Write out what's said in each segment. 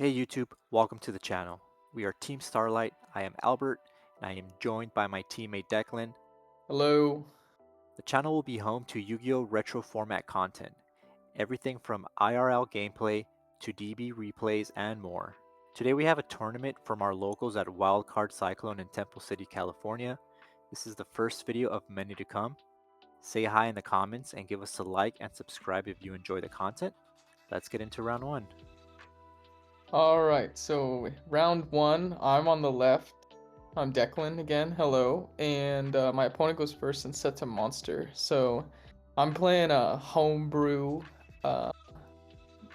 Hey YouTube, welcome to the channel. We are Team Starlight. I am Albert, and I am joined by my teammate Declan. Hello. The channel will be home to Yu-Gi-Oh! Retro format content, everything from IRL gameplay to DB replays and more. Today we have a tournament from our locals at Wildcard Cyclone in Temple City, California. This is the first video of many to come. Say hi in the comments and give us a like and subscribe if you enjoy the content. Let's get into round one. All right, so round one, I'm on the left. I'm Declan again. Hello, and my opponent goes first and sets a monster. So I'm playing a homebrew. Uh,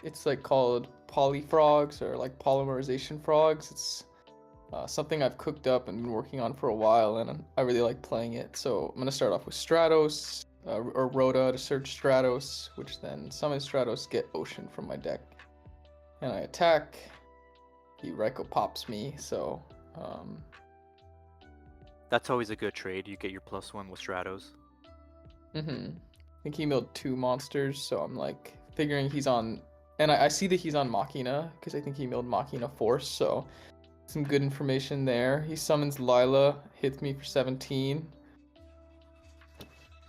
it's like called polyfrogs or like polymerization frogs. It's something I've cooked up and been working on for a while, and I really like playing it. So I'm gonna start off with Stratos or Rhoda to search Stratos, which then summon Stratos, get Ocean from my deck. And I attack. He Reiko pops me, so That's always a good trade. You get your +1 with Stratos. I think he milled 2 monsters, so I'm like figuring he's on, and I see that he's on Machina because I think he milled Machina Force, so some good information there. He summons Lila, hits me for 17,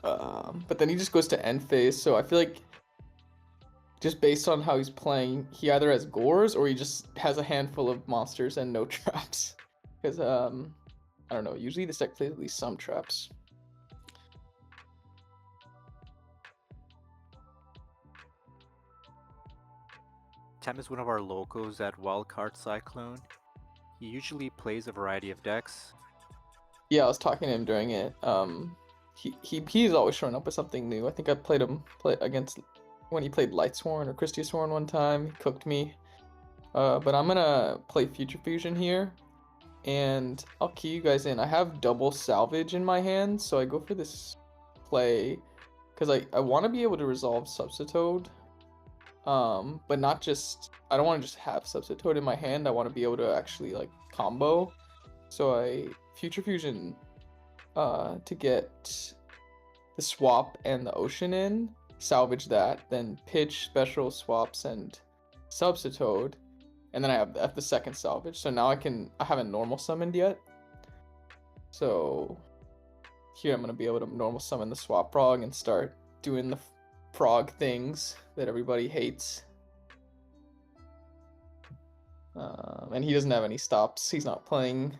but then he just goes to end phase, so I feel like just based on how he's playing, he either has Gores or he just has a handful of monsters and no traps. Because I don't know. Usually this deck plays at least some traps. Tem is one of our locals at Wildcard Cyclone. He usually plays a variety of decks. Yeah, I was talking to him during it. He's always showing up with something new. I think I played him against when he played Lightsworn or Christiasworn one time. He cooked me. But I'm gonna play Future Fusion here, and I'll key you guys in. I have double salvage in my hand, so I go for this play because I want to be able to resolve Substitoad. But not just, I don't want to just have Substitoad in my hand. I want to be able to actually like combo. So I Future Fusion to get the swap and the ocean in, salvage that, then pitch special swaps and Substitoad, and then I have the second salvage. So now I haven't normal summoned yet. So here I'm gonna be able to normal summon the swap frog and start doing the frog things that everybody hates. And he doesn't have any stops. He's not playing.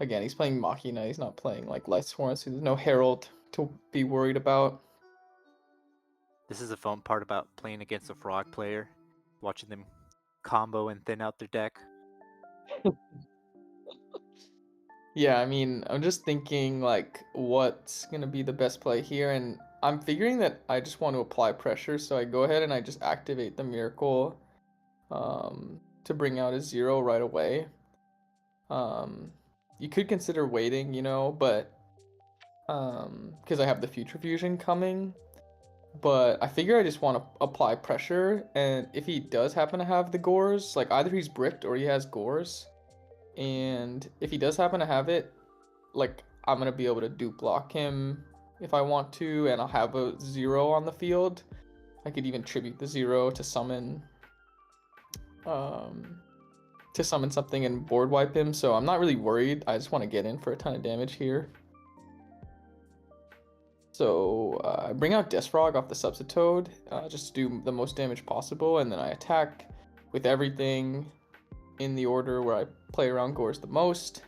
Again, he's playing Machina. He's not playing like Lightsworn, so there's no Herald to be worried about. This is the fun part about playing against a frog player, watching them combo and thin out their deck. Yeah, I mean, I'm just thinking like what's gonna be the best play here, and I'm figuring that I just want to apply pressure, so I go ahead and I just activate the miracle to bring out a 0 right away. You could consider waiting, but because I have the future fusion coming, but I figure I just want to apply pressure, and if he does happen to have the Gores, like either he's bricked or he has Gores, and if he does happen to have it, like I'm gonna be able to dupe block him if I want to, and I'll have a 0 on the field. I could even tribute the 0 to summon something and board wipe him, so I'm not really worried. I just want to get in for a ton of damage here. So I bring out Desfrog off the Substitoad, just to do the most damage possible, and then I attack with everything in the order where I play around Gores the most.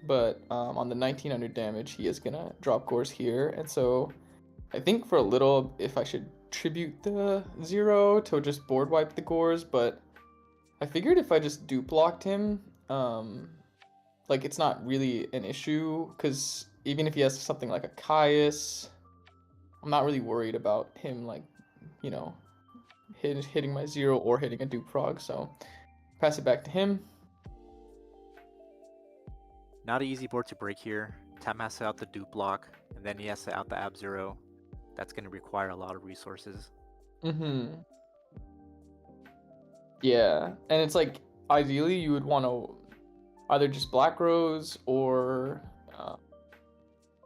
But on the 1900 damage, he is gonna drop Gores here, and so I think for a little, if I should tribute the 0 to just board wipe the Gores, but I figured if I just dupe blocked him, like it's not really an issue, because even if he has something like a Caius, I'm not really worried about him like, you know, hitting my 0 or hitting a dupe frog, so pass it back to him. Not an easy board to break here. Tem has to out the dupe block, and then he has to out the Ab-Zero. That's going to require a lot of resources. Yeah, and it's like ideally you would want to either just Black Rose or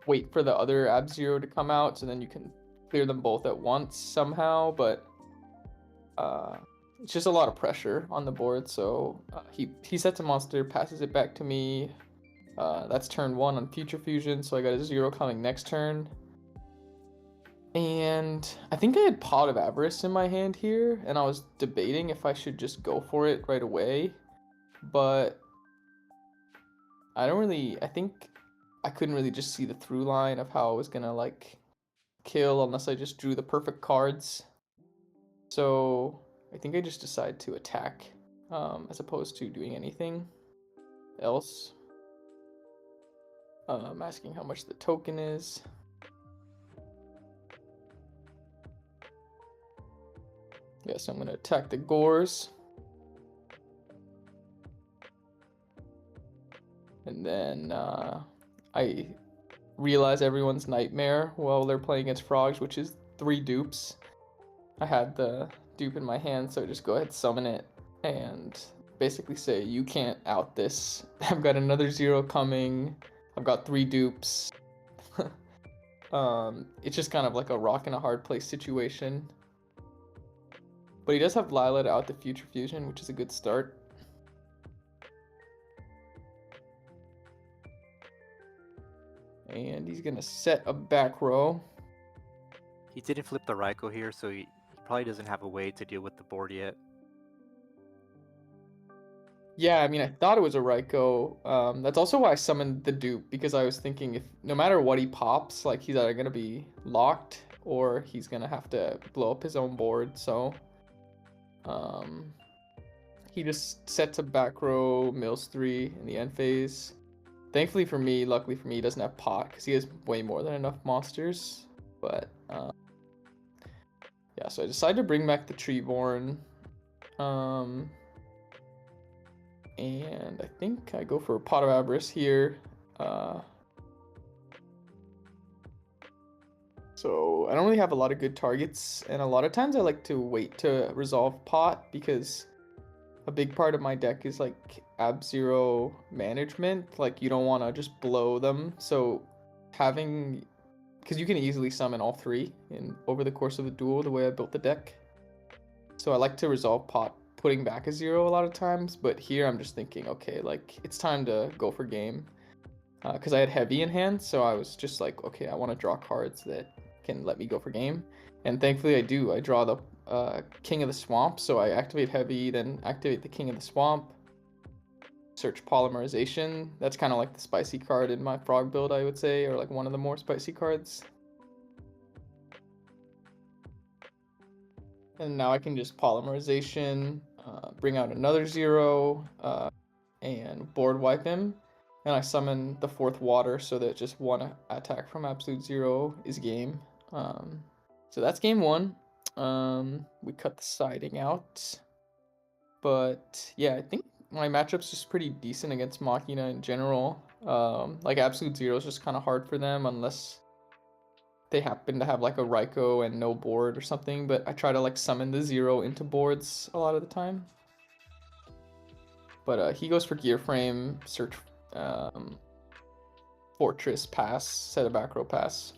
wait for the other Ab-Zero to come out, so then you can clear them both at once somehow, but it's just a lot of pressure on the board. So he sets a monster, passes it back to me. That's turn 1 on Future Fusion, so I got a 0 coming next turn. And I think I had Pot of Avarice in my hand here, and I was debating if I should just go for it right away. But I think I couldn't really just see the through line of how I was gonna like kill unless I just drew the perfect cards. So I think I just decided to attack as opposed to doing anything else. I'm asking how much the token is. Yes, I'm gonna attack the Gores. And then I realize everyone's nightmare while they're playing against frogs, which is 3 dupes. I had the dupe in my hand, so I just go ahead and summon it and basically say, you can't out this. I've got another 0 coming. I've got 3 dupes. It's just kind of like a rock and a hard place situation. But he does have Lila to out the Future Fusion, which is a good start. And he's gonna set a back row. He didn't flip the Raikou here, so he probably doesn't have a way to deal with the board yet. Yeah, I mean, I thought it was a Raikou. That's also why I summoned the dupe, because I was thinking if no matter what he pops, like he's either gonna be locked or he's gonna have to blow up his own board. So, he just sets a back row, mills 3 in the end phase. Thankfully for me, luckily for me, he doesn't have pot because he has way more than enough monsters. But yeah, so I decided to bring back the Treeborn. And I think I go for a Pot of Avarice here. So I don't really have a lot of good targets, and a lot of times I like to wait to resolve Pot because a big part of my deck is like Ab-Zero management. Like you don't want to just blow them. So having, because you can easily summon all 3 in over the course of a duel the way I built the deck. So I like to resolve Pot putting back a 0 a lot of times, but here I'm just thinking, okay, like it's time to go for game. Because I had heavy in hand, so I was just like, okay, I want to draw cards that can let me go for game. And thankfully I do. I draw the King of the Swamp, so I activate heavy, then activate the King of the Swamp, search Polymerization. That's kind of like the spicy card in my frog build, I would say, or like one of the more spicy cards. And now I can just Polymerization, bring out another 0, and board wipe him. And I summon the 4th water so that just 1 attack from Absolute 0 is game. So that's game 1. We cut the siding out. But yeah, I think my matchup's just pretty decent against Machina in general. Like Absolute 0 is just kind of hard for them unless they happen to have like a Raikou and no board or something, but I try to like summon the 0 into boards a lot of the time. But he goes for Gear Frame, search Fortress, pass, set a back row, pass.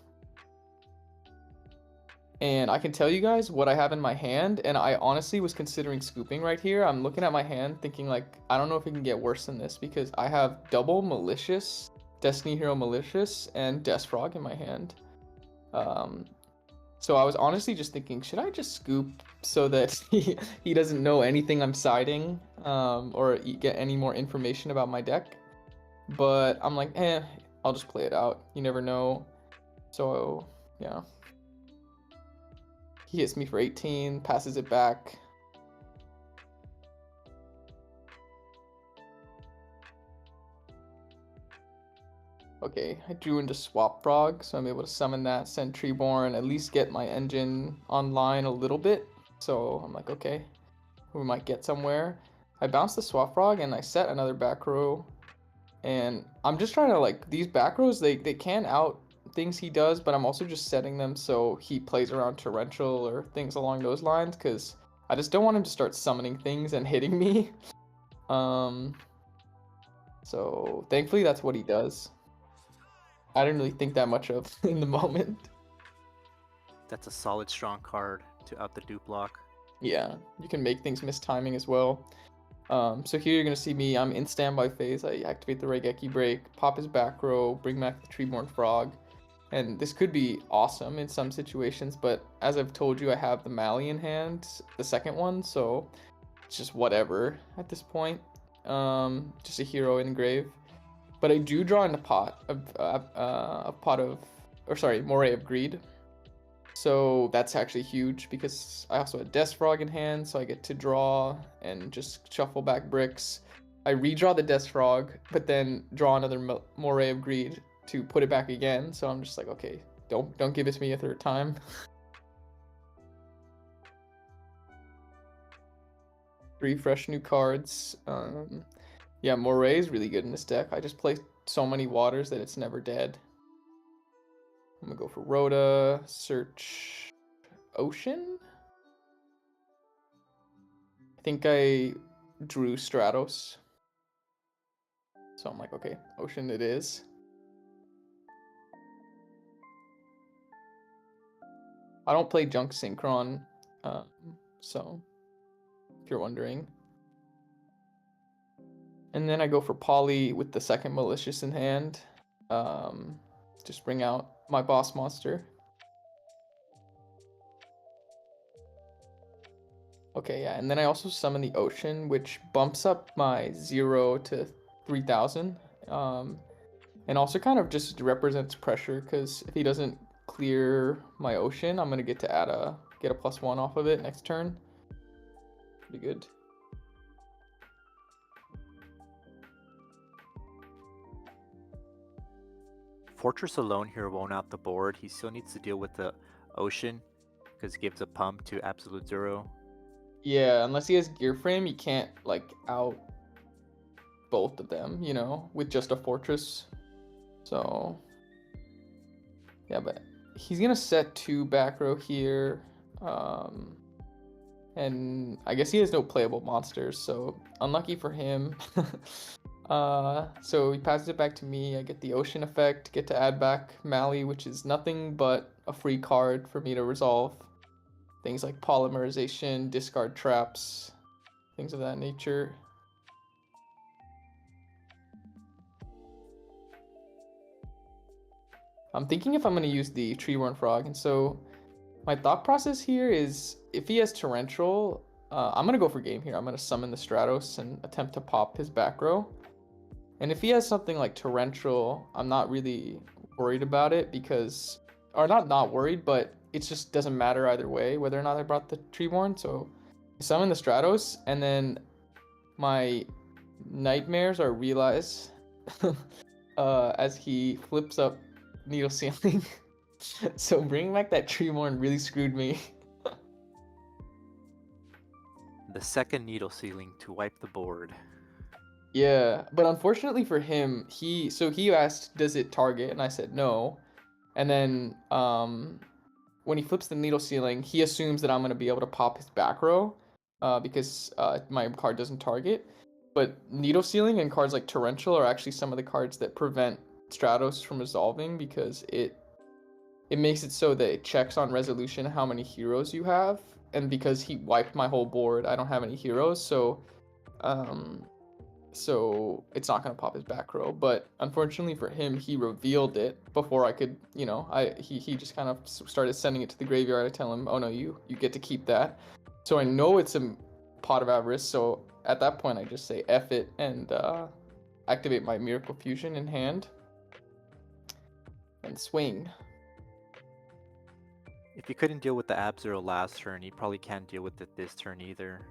And I can tell you guys what I have in my hand, and I honestly was considering scooping right here. I'm looking at my hand thinking like, I don't know if it can get worse than this because I have double Malicious, Destiny Hero Malicious, and Deathfrog in my hand. So I was honestly just thinking, should I just scoop so that he doesn't know anything I'm siding, or get any more information about my deck? But I'm like, I'll just play it out. You never know. So yeah. He hits me for 18, passes it back. Okay, I drew into Swap Frog, so I'm able to summon that, send Treeborn, at least get my engine online a little bit. So I'm like, okay, we might get somewhere. I bounce the Swap Frog and I set another back row. And I'm just trying to like, these back rows, they can out things he does, but I'm also just setting them so he plays around Torrential or things along those lines, because I just don't want him to start summoning things and hitting me. So thankfully that's what he does. I didn't really think that much of in the moment. That's a solid, strong card to out the dupe block. Yeah, you can make things miss timing as well. So here you're gonna see me. I'm in standby phase. I activate the Raigeki break, pop his back row, bring back the Treeborn Frog, and this could be awesome in some situations. But as I've told you, I have the Mali in hand, the second one, so it's just whatever at this point. Just a hero in the grave. But I do draw in a pot of, or sorry, Moray of Greed. So that's actually huge because I also had Death Frog in hand, so I get to draw and just shuffle back bricks. I redraw the Death Frog, but then draw another Moray of Greed to put it back again. So I'm just like, okay, don't give it to me a third time. 3 fresh new cards. Yeah, Moray is really good in this deck. I just play so many waters that it's never dead. I'm gonna go for Rhoda, search Ocean. I think I drew Stratos. So I'm like, okay, Ocean it is. I don't play Junk Synchron, so if you're wondering. And then I go for Poly with the second Malicious in hand. Just bring out my boss monster. Okay, yeah, and then I also summon the Ocean, which bumps up my 0 to 3000. And also kind of just represents pressure, because if he doesn't clear my Ocean, I'm gonna get to get a +1 off of it next turn. Pretty good. Fortress alone here won't out the board. He still needs to deal with the Ocean because it gives a pump to absolute 0. Yeah, unless he has Gear Frame, you can't like out both of them, you know, with just a Fortress. So yeah, but he's gonna set 2 back row here. And I guess he has no playable monsters, so unlucky for him. So he passes it back to me. I get the Ocean effect, get to add back Mali, which is nothing but a free card for me to resolve things like polymerization, discard traps, things of that nature. I'm thinking if I'm going to use the Treeborn Frog, and so my thought process here is if he has Torrential, I'm going to go for game here. I'm going to summon the Stratos and attempt to pop his back row. And if he has something like Torrential, I'm not really worried about it because, or not worried, but it just doesn't matter either way whether or not I brought the Treeborn. So I summon the Stratos, and then my nightmares are realized as he flips up Needle Ceiling. So bringing back that Treeborn really screwed me. The second Needle Ceiling to wipe the board. Yeah, but unfortunately for him, he asked, "Does it target?" And I said no. And then when he flips the Needle Ceiling, he assumes that I'm gonna be able to pop his back row, because my card doesn't target. But Needle Ceiling and cards like Torrential are actually some of the cards that prevent Stratos from resolving because it makes it so that it checks on resolution how many heroes you have, and because he wiped my whole board, I don't have any heroes, um, so it's not gonna pop his back row. But unfortunately for him, he revealed it before I could, you know, he just kind of started sending it to the graveyard. I tell him, oh no, you get to keep that. So I know it's a Pot of Avarice. So at that point, I just say F it and activate my Miracle Fusion in hand and swing. If he couldn't deal with the Ab-Zero last turn, he probably can't deal with it this turn either.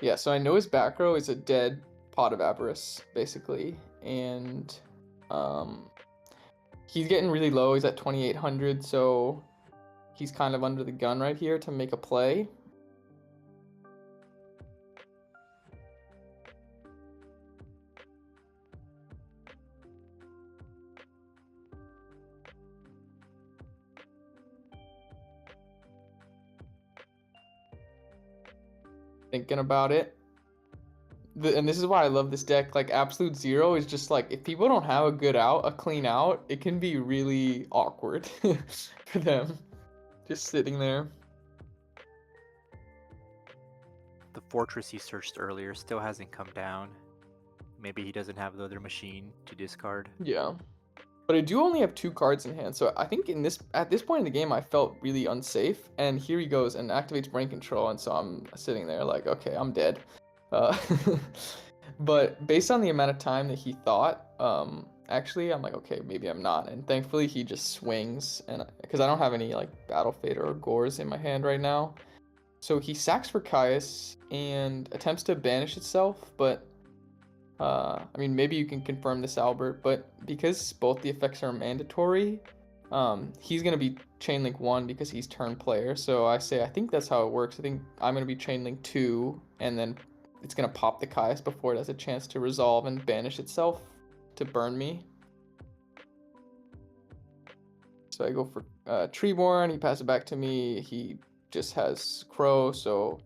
Yeah, so I know his back row is a dead Pot of Avarice, basically, and he's getting really low. He's at 2,800, so he's kind of under the gun right here to make a play. Thinking about it. and this is why I love this deck. Like Absolute Zero is just like if people don't have a good out, a clean out, it can be really awkward for them just sitting there. The fortress he searched earlier still hasn't come down. Maybe he doesn't have the other machine to discard. Yeah. But I do only have 2 cards in hand, so I think at this point in the game I felt really unsafe. And here he goes and activates brain control, and so I'm sitting there like, okay, I'm dead. Uh, but based on the amount of time that he thought, actually I'm like, okay, maybe I'm not. And thankfully he just swings, and because I don't have any like Battle Fader or Gores in my hand right now, so he sacks for Caius and attempts to banish itself, but I mean, maybe you can confirm this, Albert, but because both the effects are mandatory, he's going to be Chain Link 1 because he's turn player. So I say, I think that's how it works. I think I'm going to be Chain Link 2, and then it's going to pop the Caius before it has a chance to resolve and banish itself to burn me. So I go for Treeborn, he passes it back to me, he just has Crow, so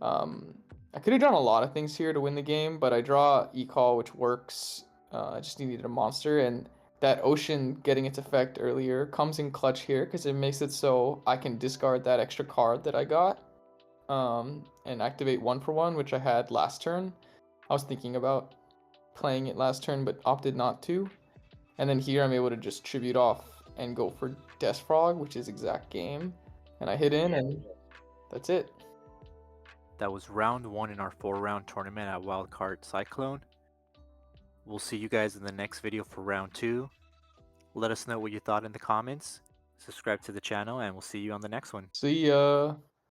I could have done a lot of things here to win the game, but I draw E-Call, which works. I just needed a monster, and that Ocean getting its effect earlier comes in clutch here because it makes it so I can discard that extra card that I got and activate 1-for-1, which I had last turn. I was thinking about playing it last turn, but opted not to. And then here I'm able to just tribute off and go for Death Frog, which is exact game. And I hit in, and that's it. That was round 1 in our 4-round tournament at Wildcard Cyclone. We'll see you guys in the next video for round 2. Let us know what you thought in the comments. Subscribe to the channel, and we'll see you on the next one. See ya.